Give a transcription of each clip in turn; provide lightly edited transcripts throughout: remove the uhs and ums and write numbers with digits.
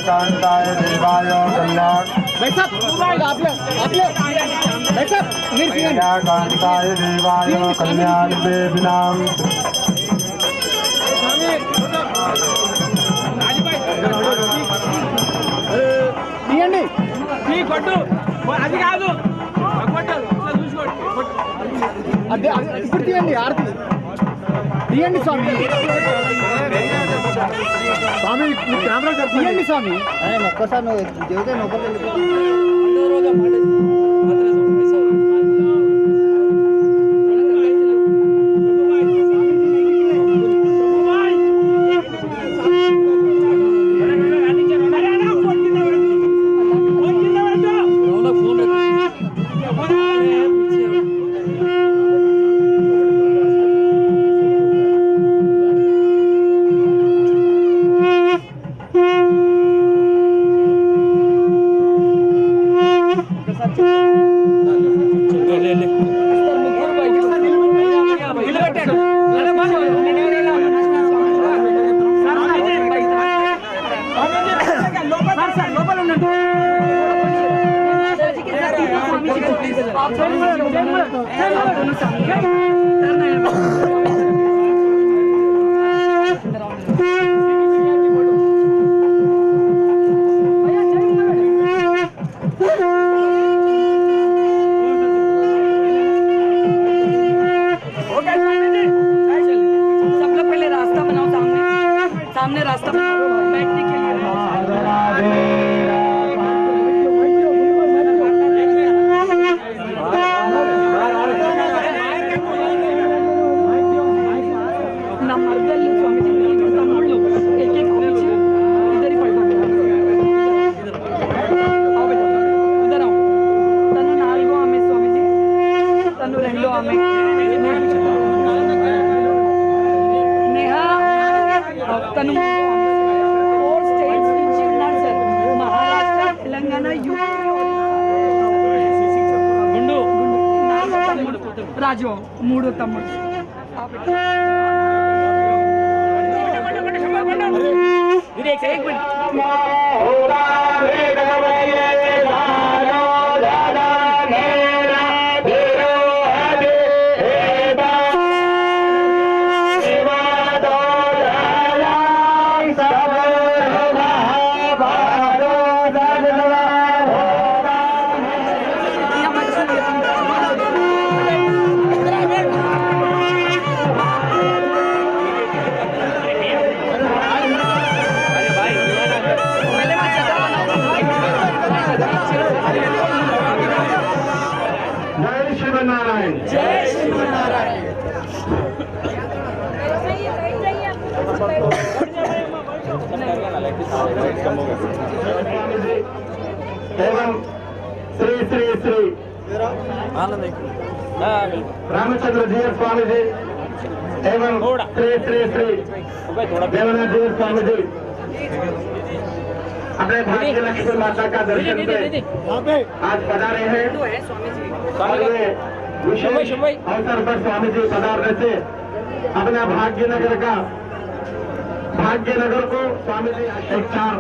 कांताय देवाय कल्याण कांताय देवाय कल्याण देविनाम అది కాదు అదే ఇప్పుడు తీయండి ఆరతి తీయండి స్వామి స్వామి కెమెరా తీయండి స్వామి ఒక్కసారి నువ్వు చెబితే నొక్కలు सामने रास्ता बैठने के लिए రాజు మూడో తమ్ముడు एवं श्री श्री श्री रामचंद्र जी स्वामी जी एवं श्री श्री श्री देवनाथ जी स्वामी जी अपने भाग्य लक्ष्मी माता का दर्शन से आज पधारे हैं और वे विशेष अवसर पर स्वामी जी पधारने से अपना भाग्यनगर को स्वामी जी एक 4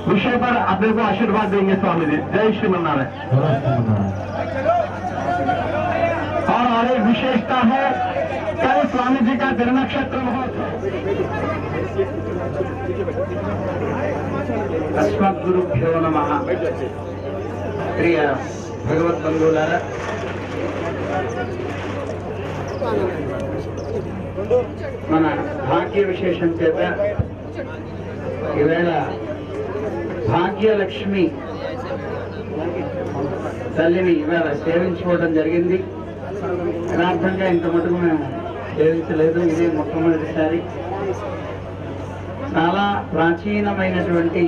विषय पर अपने को आशीर्वाद देंगे स्वामी जी। जय श्रीमन्नारायण। और एक विशेषता है कल स्वामी जी का तिरुनक्षत्र महोत्सव। अस्मद्गुरुभ्यो नमः। प्रिय भगवत बंधुलारा మన భాగ్య విశేషం చేత ఈవేళ భాగ్యలక్ష్మి తల్లిని ఇవాళ సేవించుకోవడం జరిగింది. యథార్థంగా ఇంత మటుకు మేము సేవించలేదు, ఇదే మొట్టమొదటిసారి. చాలా ప్రాచీనమైనటువంటి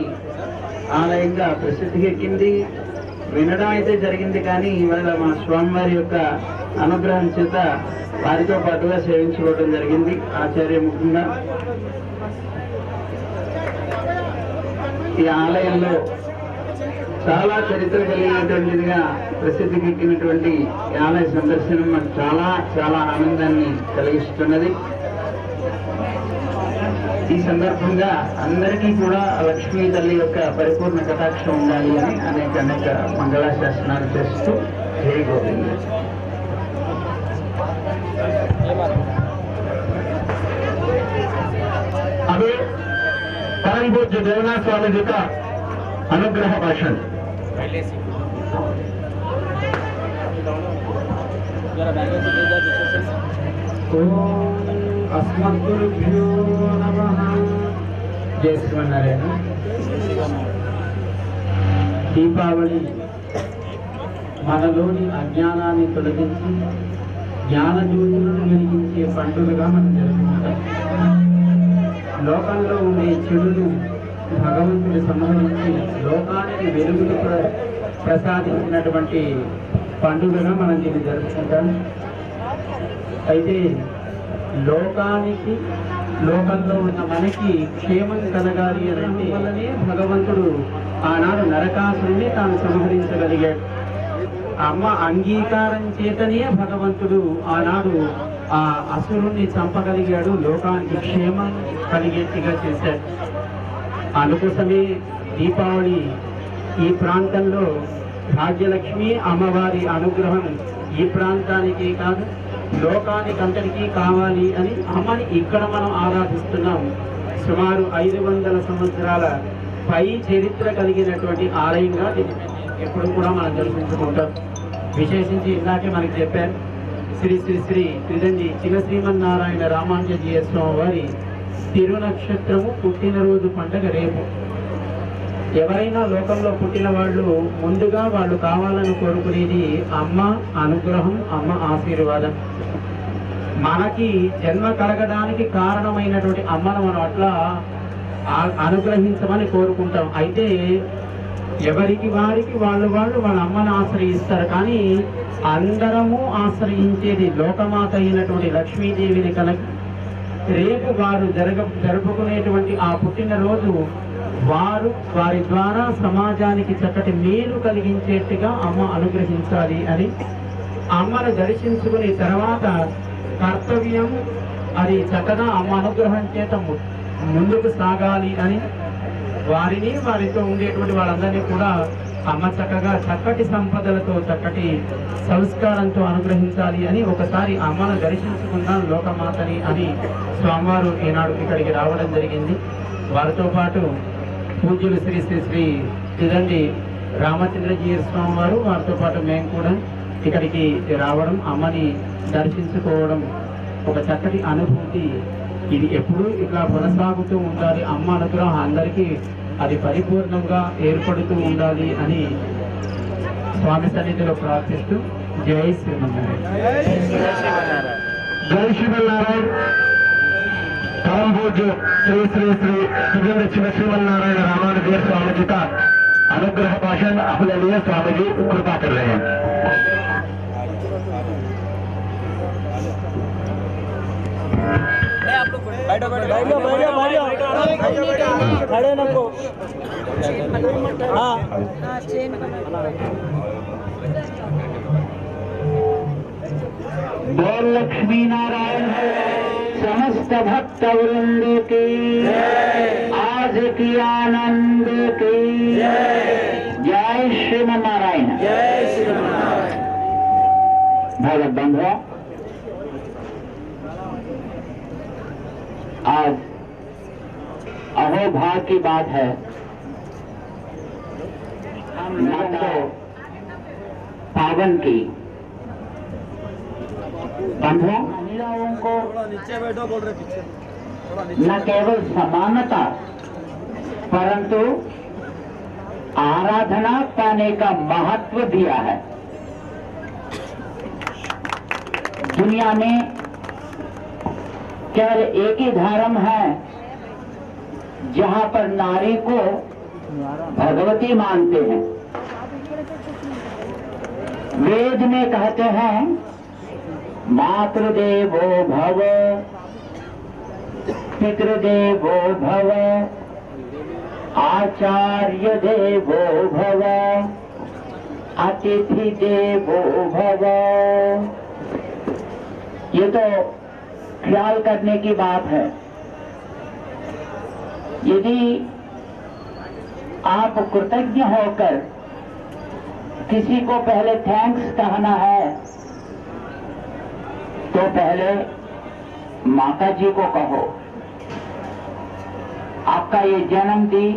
ఆలయంగా ప్రసిద్ధి ఎక్కింది. వినడం అయితే జరిగింది, కానీ ఇవాళ మా స్వామివారి యొక్క అనుగ్రహం చేత వారితో పాటుగా సేవించుకోవడం జరిగింది ఆచార్యముఖంగా. ఈ ఆలయంలో చాలా చరిత్ర కలిగినటువంటిదిగా ప్రసిద్ధికి ఎక్కినటువంటి ఆలయ సందర్శనం మనకు చాలా చాలా ఆనందాన్ని కలిగిస్తున్నది. ఈ సందర్భంగా అందరికీ కూడా లక్ష్మీ తల్లి యొక్క పరిపూర్ణ కటాక్షం ఉండాలి అని అనేక అనేక మంగళాశాసనాలు చేస్తూ జై గోవింద. अभी परम पूज्य देवनाथ स्वामी जी का अनुग्रह भाषण। अस्मद्गुरुभ्यो नमः. जय శ్రీమన్నారాయణ. దీపావళి మనలోని అజ్ఞానాన్ని తొలగించి జ్ఞాన జ్యోతులను వెలిగించే పండుగగా మనం జరుపుకుంటాం. లోకంలో ఉండే చెడును భగవంతుడు సంహరించి లోకానికి వెలుగును ప్రసాదించినటువంటి పండుగగా మనం దీన్ని జరుపుకుంటాం. అయితే లోకంలో ఉన్న మనకి క్షేమం కలగాలి అని వల్లనే భగవంతుడు ఆనాడు నరకాసురుని తాను సంహరించగలిగాడు. అమ్మ అంగీకారం చేతనే భగవంతుడు ఆనాడు ఆ అసురుణ్ణి చంపగలిగాడు, లోకానికి క్షేమం కలిగేట్టుగా చేశాడు. అందుకోసమే దీపావళి ఈ ప్రాంతంలో భాగ్యలక్ష్మి అమ్మవారి అనుగ్రహం ఈ ప్రాంతానికి కాదు లోకానికంతటికీ కావాలి అని అమ్మని ఇక్కడ మనం ఆరాధిస్తున్నాం. సుమారు 500 సంవత్సరాల పై చరిత్ర కలిగినటువంటి ఆలయంగా ఎప్పుడు కూడా మనం దర్శించుకుంటాం. విశేషించి ఇందాకే మనకి చెప్పారు, శ్రీ శ్రీ శ్రీ త్రిదండి చిన్న శ్రీమన్నారాయణ రామానుజీయ స్వామి వారి తిరునక్షత్రము పుట్టినరోజు పండుగ రేపు. ఎవరైనా లోకంలో పుట్టిన వాళ్ళు ముందుగా వాళ్ళు కావాలని కోరుకునేది అమ్మ అనుగ్రహం, అమ్మ ఆశీర్వాదం. మనకి జన్మ కలగడానికి కారణమైనటువంటి అమ్మను మనం అట్లా అనుగ్రహించమని కోరుకుంటాం. అయితే ఎవరికి వారికి వాళ్ళు వాళ్ళ అమ్మను ఆశ్రయిస్తారు. కానీ అందరము ఆశ్రయించేది లోకమాత అయినటువంటి లక్ష్మీదేవిని కనుక రేపు వారు జరుపుకునేటువంటి ఆ పుట్టినరోజు వారి ద్వారా సమాజానికి చక్కటి మేలు కలిగించేట్టుగా అమ్మ అనుగ్రహించాలి అని అమ్మను దర్శించుకుని తర్వాత కర్తవ్యం అది చక్కగా అమ్మ అనుగ్రహం చేత ముందుకు సాగాలి అని వారితో ఉండేటువంటి వాళ్ళందరినీ కూడా అమ్మ చక్కటి సంపదలతో చక్కటి సంస్కారంతో అనుగ్రహించాలి అని ఒకసారి అమ్మను దర్శించుకున్నాం లోకమాతని అని స్వామివారు ఈనాడు ఇక్కడికి రావడం జరిగింది. వారితో పాటు పూజ్యులు శ్రీ శ్రీ శ్రీ త్రిదండి రామచంద్రజీయ స్వామి వారు వారితో పాటు మేము కూడా ఇక్కడికి రావడం అమ్మని దర్శించుకోవడం ఒక చక్కటి అనుభూతి. ఇది ఎప్పుడూ ఇట్లా కొనసాగుతూ ఉండాలి. అమ్మ అనుగ్రహం అందరికీ అది పరిపూర్ణంగా ఏర్పడుతూ ఉండాలి అని స్వామి సన్నిధిలో ప్రార్థిస్తూ జై శ్రీమన్నారాయణ. जय श्रीमन्नारायण. परम पूज्य श्री श्री श्री త్రిదండి చిన్న శ్రీమన్నారాयण रामानुजीय स्वामी जी का अनुग्रह भाषण अपने लिए स्वामी जी कृपा कर रहे हैं. खड़े नको. हाँ बोल लक्ष्मी नारायण समस्त भक्त वृंद की आज की आनंद की जय श्रीमन्नारायण. भगत बंधुओं, आज अहोभाग्य की बात है. हम माता पावन की बंधुओं महिलाओं को न केवल समानता परंतु आराधना पाने का महत्व दिया है. दुनिया में केवल एक ही धर्म है जहां पर नारी को भगवती मानते हैं. वेद में कहते हैं मातृदेवो भव, पितृदेवो भव, आचार्य देवो भव, अतिथि देवो भव. ये तो ख्याल करने की बात है. यदि आप कृतज्ञ होकर किसी को पहले थैंक्स कहना है तो पहले माता जी को कहो। आपका ये जन्म दी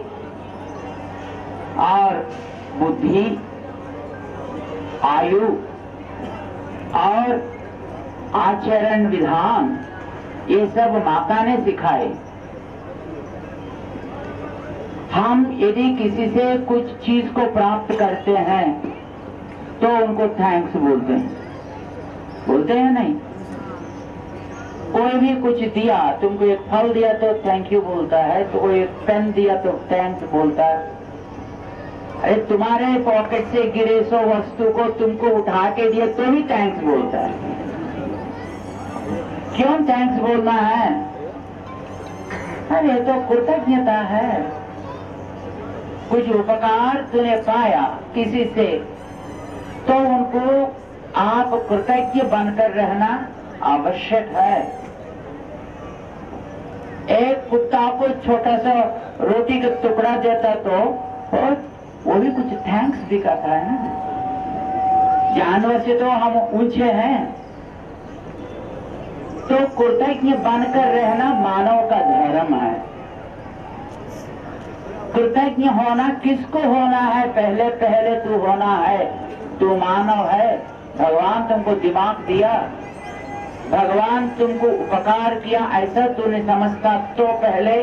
और बुद्धि, आयु और आचरण विधान ये सब माता ने सिखाए। हम यदि किसी से कुछ चीज को प्राप्त करते हैं तो उनको थैंक्स बोलते हैं नहीं? कोई भी कुछ दिया, तुमको एक फल दिया तो थैंक यू बोलता है, तो कोई एक पेन दिया तो थैंक्स बोलता है। अरे तुम्हारे पॉकेट से गिरे सो वस्तु को तुमको उठा के दिया तो भी थैंक्स बोलता है। क्यों थैंक्स बोलना है? अरे तो कृतज्ञता है। कुछ उपकार तूने पाया किसी से तो उनको आप कृतज्ञ बनकर रहना आवश्यक है। एक कुत्ता को छोटा सा रोटी का टुकड़ा देता तो और वो भी कुछ थैंक्स भी कहता है ना। जानवर से तो हम ऊंचे हैं, तो कृतज्ञ बनकर रहना मानव का धर्म है। कृतज्ञ होना किसको होना है? पहले पहले तू होना है। तू मानव है, भगवान तुमको दिमाग दिया, भगवान तुमको उपकार किया, ऐसा तूने समझता तो पहले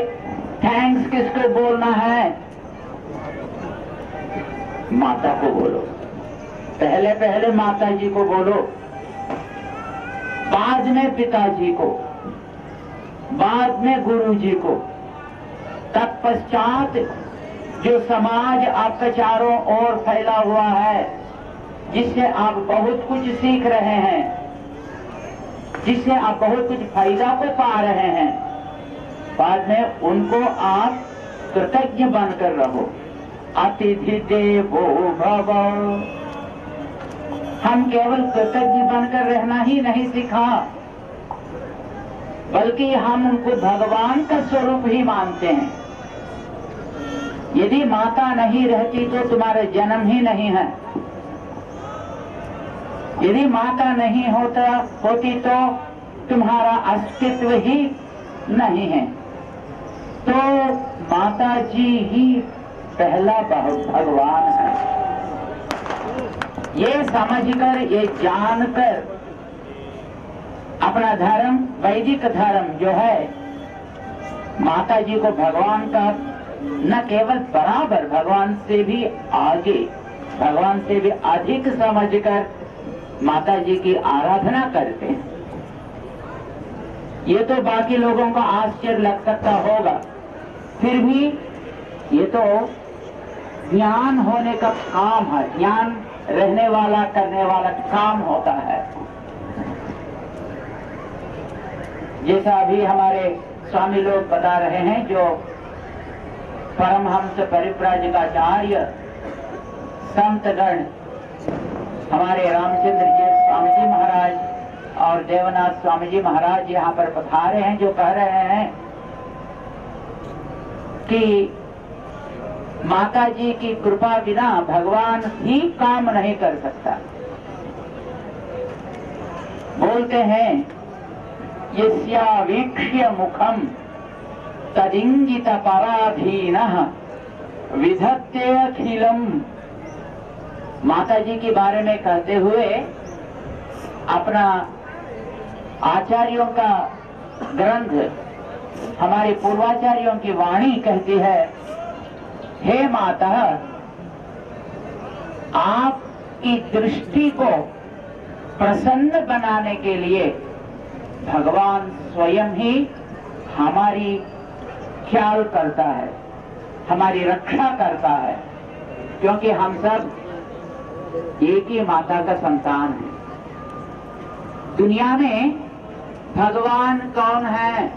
थैंक्स किसको बोलना है? माता को बोलो। पहले पहले माता जी को बोलो, बाद में पिताजी को, बाद में गुरु जी को, तत्पश्चात जो समाज आपका चारों ओर फैला हुआ है, जिससे आप बहुत कुछ सीख रहे हैं, जिससे आप बहुत कुछ फायदा को पा रहे हैं, बाद में उनको आप कृतज्ञ बनकर रहो। अतिथि देवो भव। हम केवल कृतज्ञ बनकर रहना ही नहीं सीखा, बल्कि हम उनको भगवान का स्वरूप ही मानते हैं। यदि माता नहीं रहती तो तुम्हारा जन्म ही नहीं है। यदि माता नहीं होती तो तुम्हारा अस्तित्व ही नहीं है। तो माता जी ही पहला भगवान है। ये समझकर, ये जानकर अपना धर्म, वैदिक धर्म जो है, माता जी को भगवान का न केवल बराबर, भगवान से भी आगे, भगवान से भी अधिक समझकर माता जी की आराधना करते हैं। ये तो बाकी लोगों को आश्चर्य लग सकता होगा, फिर भी ये तो ज्ञान होने का काम है, ज्ञान रहने वाला करने वाला काम होता है। जैसा अभी हमारे स्वामी लोग बता रहे हैं, जो परमहंस परिव्राजकाचार्य संतगण हमारे रामचंद्र जी स्वामी जी महाराज और देवनाथ स्वामी जी महाराज यहाँ पर पधारे हैं, जो कह रहे हैं कि माता जी की कृपा बिना भगवान ही काम नहीं कर सकता। बोलते हैं यस्या वीक्ष्य मुखम तदिंगित पराधीनः विधत्ते अखिलम। माता जी के बारे में कहते हुए अपना आचार्यों का ग्रंथ, हमारे पूर्वाचार्यों की वाणी कहती है, हे माता, आपकी दृष्टि को प्रसन्न बनाने के लिए भगवान स्वयं ही हमारी ख्याल करता है, हमारी रक्षा करता है, क्योंकि हम सब एक ही माता का संतान है। दुनिया में भगवान कौन है?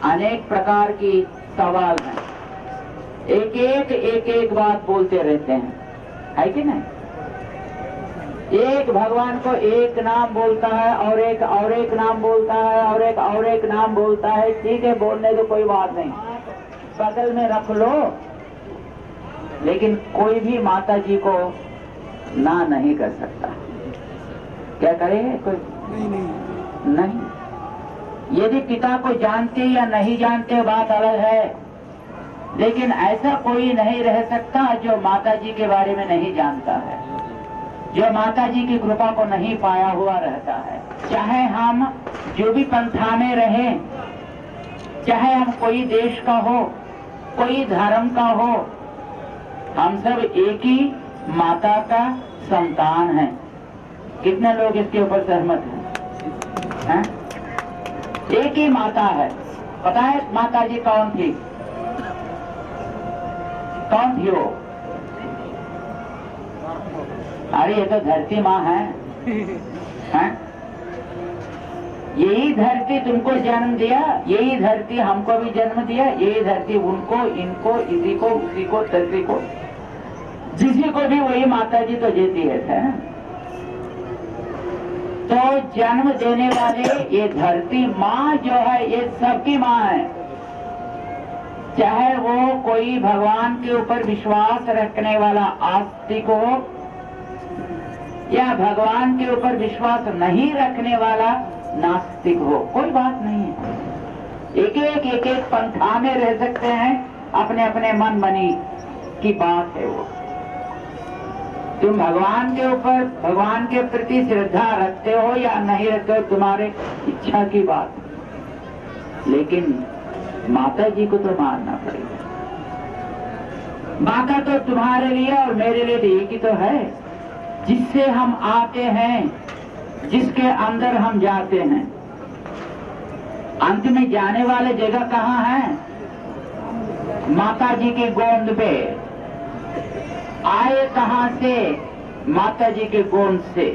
अनेक प्रकार की सवाल है, एक एक बात बोलते रहते हैं, है कि नहीं? एक भगवान को एक नाम बोलता है और एक नाम बोलता है और एक नाम बोलता है। ठीक है, बोलने तो कोई बात नहीं, बगल में रख लो, लेकिन कोई भी माता जी को ना नहीं कर सकता। क्या करे कोई? नहीं। यदि पिता को जानते या नहीं जानते बात अलग है, लेकिन ऐसा कोई नहीं रह सकता जो माता जी के बारे में नहीं जानता है, जो माता जी की कृपा को नहीं पाया हुआ रहता है। चाहे हम जो भी पंथा में रहे, चाहे हम कोई देश का हो, कोई धर्म का हो, हम सब एक ही माता का संतान हैं। कितने लोग इसके ऊपर सहमत हैं? एक ही माता है। पता है माता जी कौन थी? कौन थी वो? अरे ये तो धरती माँ है, हैं? यही धरती तुमको जन्म दिया, यही धरती हमको भी जन्म दिया, यही धरती उनको, इनको, इसी को, उसी को, तसी को, जिसी को भी वही माता जी तो देती है। तो जन्म देने वाले ये धरती माँ जो है, ये सबकी माँ है। चाहे वो कोई भगवान के ऊपर विश्वास रखने वाला आस्तिक हो, या भगवान के ऊपर विश्वास नहीं रखने वाला नास्तिक हो, कोई बात नहीं है। एक एक पंथा में रह सकते हैं, अपने अपने मन मनी की बात है वो। तुम भगवान के ऊपर, भगवान के प्रति श्रद्धा रखते हो या नहीं रखते हो, तुम्हारे इच्छा की बात, लेकिन माता जी को तो मानना पड़ेगा। माता तो तुम्हारे लिए और मेरे लिए एक ही तो है, जिससे हम आते हैं, जिसके अंदर हम जाते हैं। अंत में जाने वाले जगह कहाँ है? माता जी की गोद पे। आए कहाँ से? माता जी के गोद से।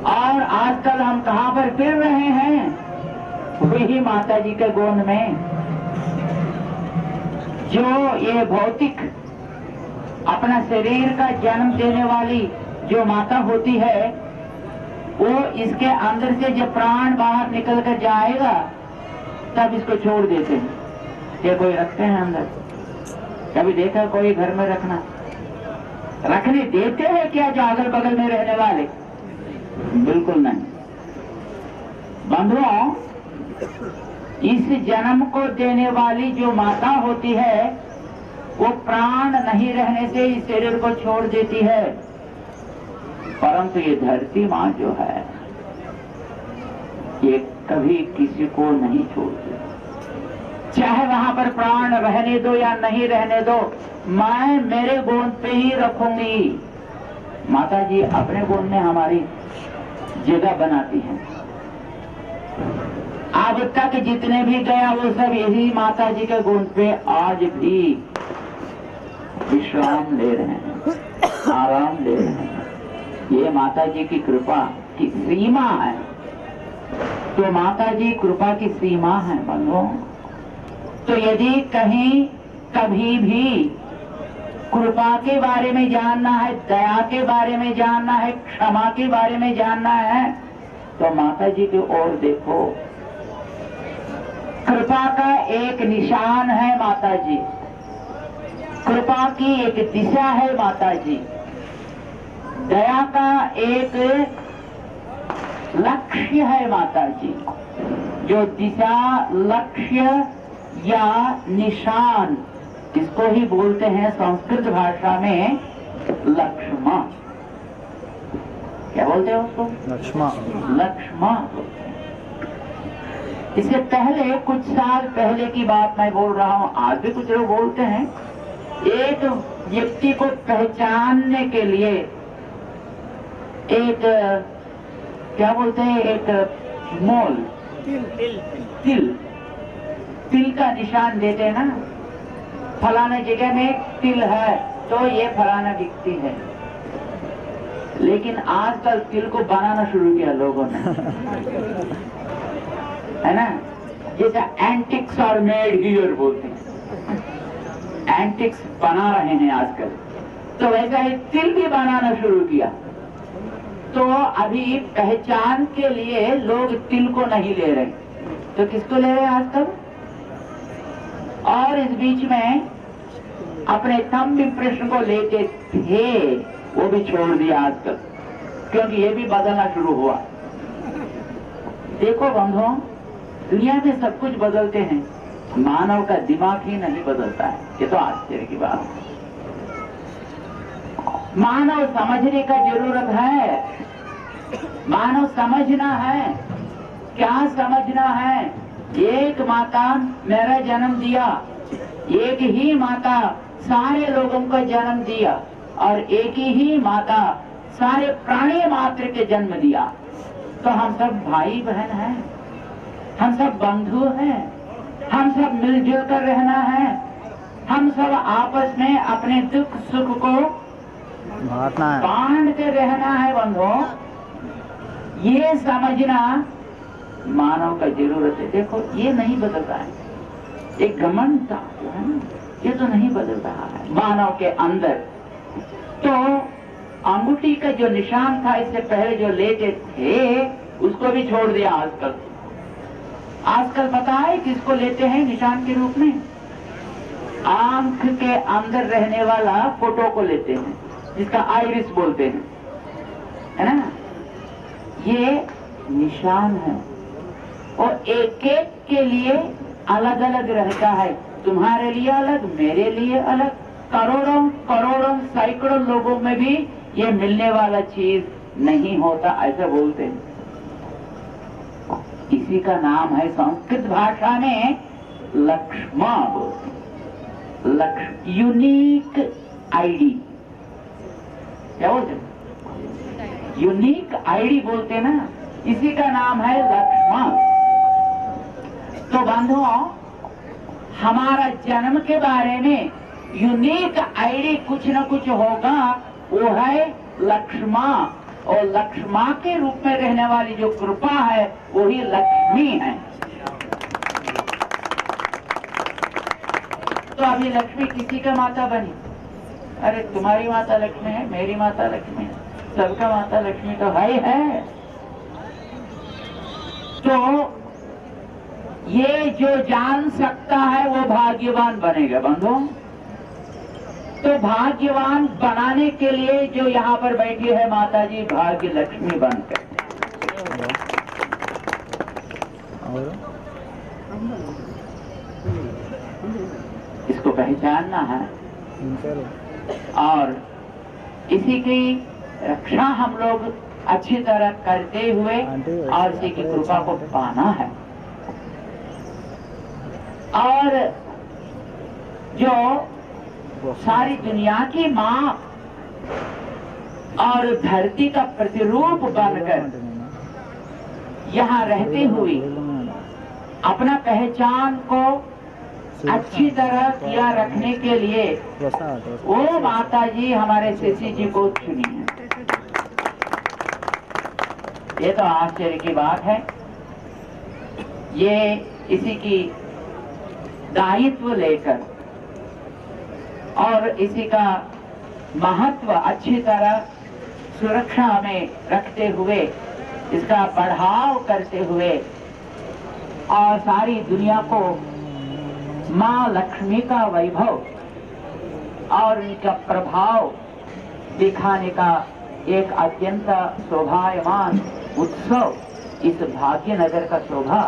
और आजकल हम कहाँ पर फिर रहे हैं? वही माता जी के गोद में। जो ये भौतिक अपना शरीर का जन्म देने वाली जो माता होती है, वो इसके अंदर से जब प्राण बाहर निकल कर जाएगा तब इसको छोड़ देते हैं। ये कोई रखते हैं अंदर? कभी देखा कोई घर में रखना? रखने देते हैं क्या जो अगल बगल में रहने वाले? बिल्कुल नहीं। बंधुओं, इस जन्म को देने वाली जो माता होती है, वो प्राण नहीं रहने से इस शरीर को छोड़ देती है। परंतु ये धरती माँ जो है, ये कभी किसी को नहीं छोड़ती। चाहे वहां पर प्राण रहने दो या नहीं रहने दो, मैं मेरे गोद पे ही रखूंगी। माता जी अपने गोद में हमारी जगह बनाती हैं। अब तक जितने भी गया वो सब यही माता जी के गोद पे आज भी विश्राम ले रहे हैं, आराम ले रहे हैं। ये माता जी की कृपा की सीमा है। तो माता जी कृपा की सीमा है बंधुओं। तो यदि कहीं कभी भी कृपा के बारे में जानना है, दया के बारे में जानना है, क्षमा के बारे में जानना है, तो माता जी की ओर देखो। कृपा का एक निशान है माता जी, कृपा की एक दिशा है माता जी, दया का एक लक्ष्य है माता जी। जो दिशा, लक्ष्य या निशान, इसको ही बोलते हैं संस्कृत भाषा में लक्ष्मा। क्या बोलते हैं उसको? लक्ष्मा। लक्ष्मा बोलते हैं। इससे पहले, कुछ साल पहले की बात मैं बोल रहा हूं, आज भी कुछ लोग बोलते हैं, एक व्यक्ति को पहचानने के लिए एक, क्या बोलते हैं, एक मोल, तिल का निशान देते हैं ना। फलाना जगह में तिल है तो ये फलाना व्यक्ति है। लेकिन आजकल तिल को बनाना शुरू किया लोगों ने, है ना। जैसे एंटिक्स आर मेड हियर बोलते हैं, एंटिक्स बना रहे हैं आजकल। तो वैसा ही तिल भी बनाना शुरू किया। तो अभी पहचान के लिए लोग तिल को नहीं ले रहे, तो किसको ले रहे हैं आजकल? और इस बीच में अपने थंब इम्प्रेशन को लेके थे, वो भी छोड़ दिया आजकल, क्योंकि ये भी बदलना शुरू हुआ। देखो बंधुओं, दुनिया में सब कुछ बदलते हैं, मानव का दिमाग ही नहीं बदलता है। ये तो आश्चर्य की बात है। मानव समझने का जरूरत है, मानव समझना है। क्या समझना है? एक माता मेरा जन्म दिया, एक ही माता सारे लोगों का जन्म दिया, और एक ही माता सारे प्राणी मात्र के जन्म दिया। तो हम सब भाई बहन हैं, हम सब बंधु हैं, हम सब मिलजुल कर रहना है, हम सब आपस में अपने दुख सुख को बांट के रहना है बंधुओं। ये समझना मानव का जरूरत है। देखो ये नहीं बदल रहा है, एक घमंड था है ना, ये तो नहीं बदल रहा है मानव के अंदर। तो अंगूठी का जो निशान था इससे पहले जो लेते थे उसको भी छोड़ दिया आजकल। आजकल पता है किसको लेते हैं निशान के रूप में? आंख के अंदर रहने वाला फोटो को लेते हैं, जिसका आइरिस बोलते हैं, है ना। ये निशान है और एक एक के लिए अलग अलग रहता है। तुम्हारे लिए अलग, मेरे लिए अलग, करोड़ों करोड़ों सैकड़ों लोगों में भी ये मिलने वाला चीज नहीं होता, ऐसा बोलते हैं। इसी का नाम है संस्कृत भाषा में लक्ष्मा बोलते हैं, यूनिक आईडी। क्या बोलते हैं? यूनिक आईडी बोलते हैं ना, इसी का नाम है लक्ष्मा। तो बंधुओं, हमारा जन्म के बारे में यूनिक आईडी कुछ न कुछ होगा, वो है लक्ष्मा। और लक्ष्मा के रूप में रहने वाली जो कृपा है वही लक्ष्मी है। तो अभी लक्ष्मी किसी का माता बनी? अरे तुम्हारी माता लक्ष्मी है, मेरी माता लक्ष्मी है, सबका माता लक्ष्मी तो है। तो ये जो जान सकता है वो भाग्यवान बनेगा बंधु। तो भाग्यवान बनाने के लिए जो यहाँ पर बैठी है माता जी, भाग्य लक्ष्मी बनकर, इसको पहचानना है और इसी की रक्षा हम लोग अच्छी तरह करते हुए और इसी की कृपा को पाना है। और जो सारी दुनिया की माँ और धरती का प्रतिरूप बनकर यहाँ रहते हुए अपना पहचान को अच्छी तरह किया रखने के लिए वो माता जी हमारे शिशि जी को चुनी है। ये तो आश्चर्य की बात है। ये इसी की दायित्व लेकर और इसी का महत्व अच्छी तरह सुरक्षा में रखते हुए, इसका बढ़ाव करते हुए और सारी दुनिया को माँ लक्ष्मी का वैभव और उनका प्रभाव दिखाने का एक अत्यंत शोभायमान उत्सव इस भाग्यनगर का शोभा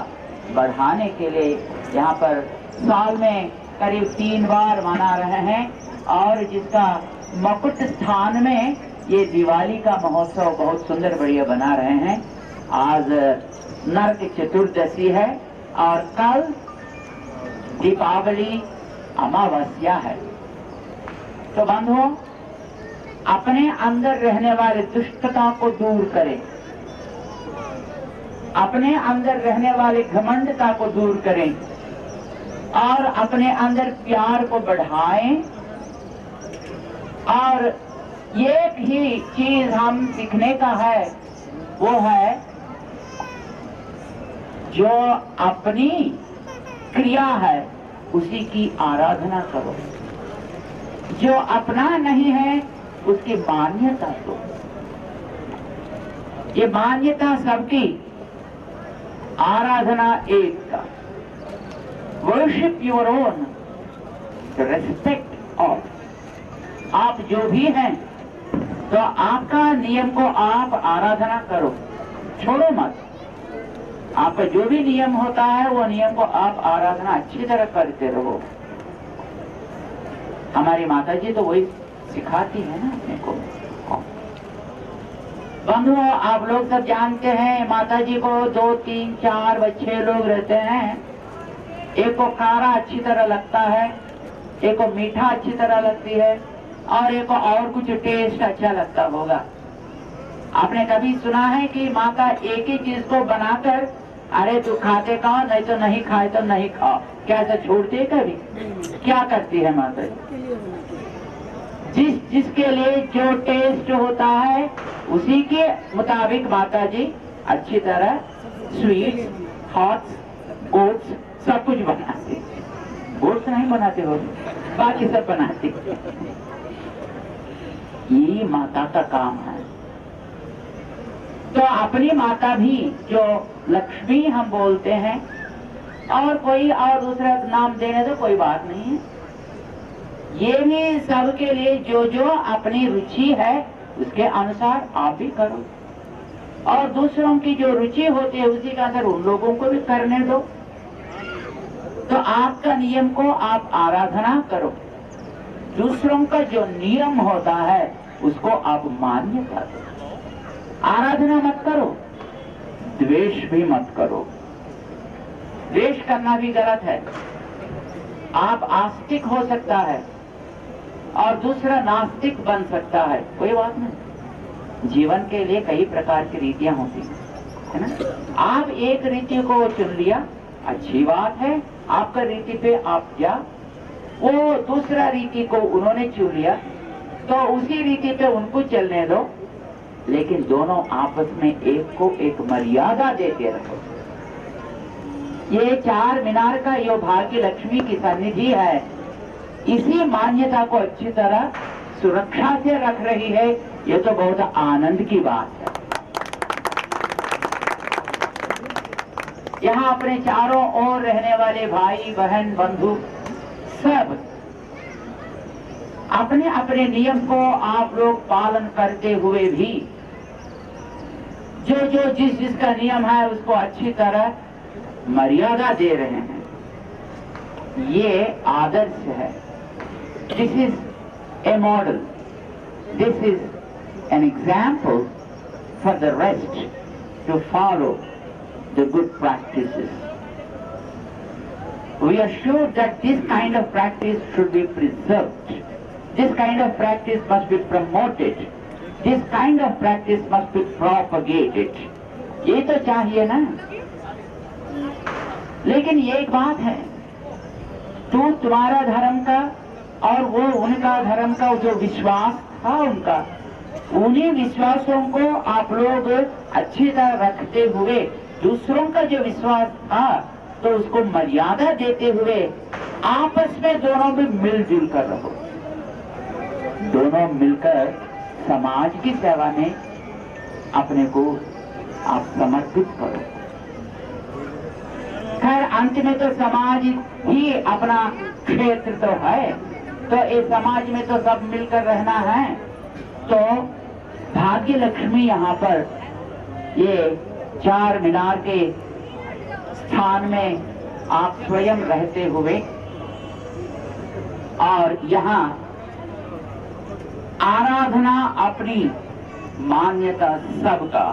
बढ़ाने के लिए यहाँ पर साल में करीब 3 बार मना रहे हैं। और जिसका मकुट स्थान में ये दिवाली का महोत्सव बहुत सुंदर बढ़िया बना रहे हैं। आज नरक चतुर्दशी है और कल दीपावली अमावस्या है। तो बंधुओं, अपने अंदर रहने वाले दुष्टता को दूर करें, अपने अंदर रहने वाले घमंडता को दूर करें और अपने अंदर प्यार को बढ़ाएं। और एक ही चीज हम सीखने का है, वो है जो अपनी क्रिया है उसी की आराधना करो, जो अपना नहीं है उसकी मान्यता दो। ये मान्यता सबकी, आराधना एक का। Worship your own respect of, आप जो भी हैं तो आपका नियम को आप आराधना करो, छोड़ो मत। आपका जो भी नियम होता है वो नियम को आप आराधना अच्छी तरह करते रहो। हमारी माता जी तो वही सिखाती है ना अपने को। बंधुओं, आप लोग सब जानते हैं माता जी को 2, 3, 4 बच्चे लोग रहते हैं। एक को कारा अच्छी तरह लगता है, एक को मीठा अच्छी तरह लगती है, और एक को और कुछ टेस्ट अच्छा लगता होगा। आपने कभी सुना है कि माता एक ही चीज को बनाकर, अरे तू खाते खाओ, नहीं तो नहीं खाए तो नहीं खाओ, क्या ऐसा छोड़ती है कभी? क्या करती है माता जी? जिसके लिए जो टेस्ट होता है उसी के मुताबिक माता जी अच्छी तरह स्वीट्स, हॉट्स, ओट्स सब कुछ बनाती। ओट्स नहीं बनाते हो, बाकी सब बनाती। ये माता का काम है। तो अपनी माता भी जो लक्ष्मी हम बोलते हैं, और कोई और दूसरा नाम देने तो कोई बात नहीं है। ये भी सबके लिए जो जो अपनी रुचि है उसके अनुसार आप भी करो, और दूसरों की जो रुचि होती है उसी के अंदर उन लोगों को भी करने दो। तो आपका नियम को आप आराधना करो, दूसरों का जो नियम होता है उसको आप मान्यता दो। आराधना मत करो, द्वेष भी मत करो। द्वेष करना भी गलत है। आप आस्तिक हो सकता है और दूसरा नास्तिक बन सकता है, कोई बात नहीं। जीवन के लिए कई प्रकार की रीतियां होती है ना। आप एक रीति को चुन लिया, अच्छी बात है, आपका रीति पे आप जा। वो दूसरा रीति को उन्होंने चुन लिया तो उसी रीति पे उनको चलने दो, लेकिन दोनों आपस में एक को एक मर्यादा देते रहो। ये 4 मीनार का यो भाग्य लक्ष्मी की सन्निधि है, इसी मान्यता को अच्छी तरह सुरक्षा से रख रही है। ये तो बहुत आनंद की बात है। यहाँ अपने चारों ओर रहने वाले भाई बहन बंधु सब अपने अपने नियम को आप लोग पालन करते हुए भी जो जो जिसका नियम है उसको अच्छी तरह मर्यादा दे रहे हैं। ये आदर्श है। This is a model, this is an example for the rest to follow the good practices. We are sure that this kind of practice should be preserved. This kind of practice must be promoted. This kind of practice must be propagated. ये तो चाहिए ना। लेकिन ये एक बात है, तू तुम्हारा धर्म का और वो उनका धर्म का जो विश्वास था उनका, उन्हीं विश्वासों को आप लोग अच्छी तरह रखते हुए दूसरों का जो विश्वास था तो उसको मर्यादा देते हुए आपस में दोनों भी मिलजुल कर रहो। दोनों मिलकर समाज की सेवा में अपने को आप समर्पित करो। खैर अंत में तो समाज ही अपना क्षेत्र तो है, तो इस समाज में तो सब मिलकर रहना है। तो भाग्य लक्ष्मी यहाँ पर ये 4 मीनार के स्थान में आप स्वयं रहते हुए और यहाँ आराधना अपनी मान्यता सबका,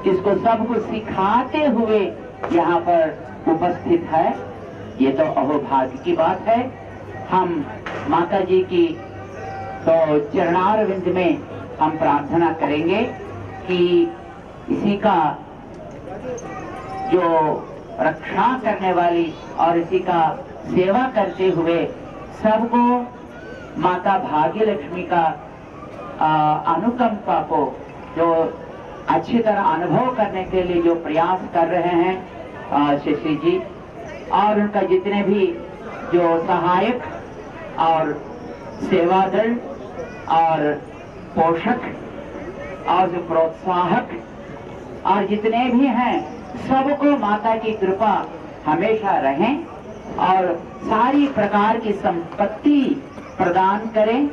इसको सबको सिखाते हुए यहाँ पर उपस्थित है। ये तो अहोभाग्य की बात है। हम माता जी की तो चरणारविंद में हम प्रार्थना करेंगे कि इसी का जो रक्षा करने वाली और इसी का सेवा करते हुए सबको माता भाग्य लक्ष्मी का अनुकंपा को जो अच्छी तरह अनुभव करने के लिए जो प्रयास कर रहे हैं शशि जी और उनका जितने भी जो सहायक और सेवा दल और पोषक और जो प्रोत्साहक और जितने भी हैं, सबको माता की कृपा हमेशा रहें, और सारी प्रकार की संपत्ति प्रदान करें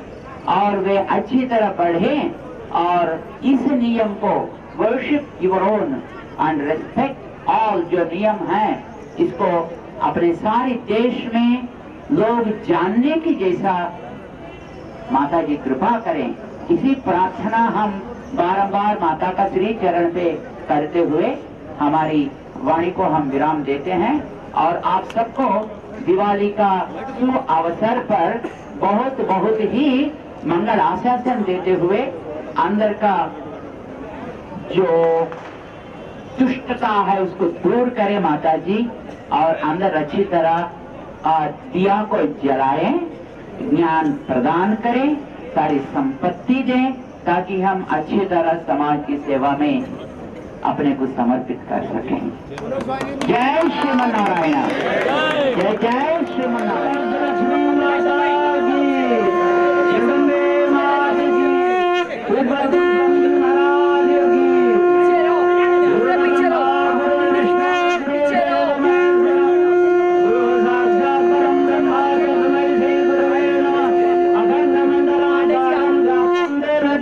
और वे अच्छी तरह बढ़ें और इस नियम को worship your own and respect all जो नियम है इसको अपने सारे देश में लोग जानने की जैसा माता जी कृपा करें। इसी प्रार्थना हम बारंबार माता का श्री चरण पे करते हुए हमारी वाणी को हम विराम देते हैं और आप सबको दिवाली का शुभ अवसर पर बहुत बहुत ही मंगल आशासन देते हुए अंदर का जो दुष्टता है उसको दूर करें माता जी और अंदर अच्छी तरह दिया को जलाएं, ज्ञान प्रदान करें, सारी संपत्ति दें ताकि हम अच्छी तरह समाज की सेवा में अपने को समर्पित कर सकें। जय श्रीमन नारायण, जय जय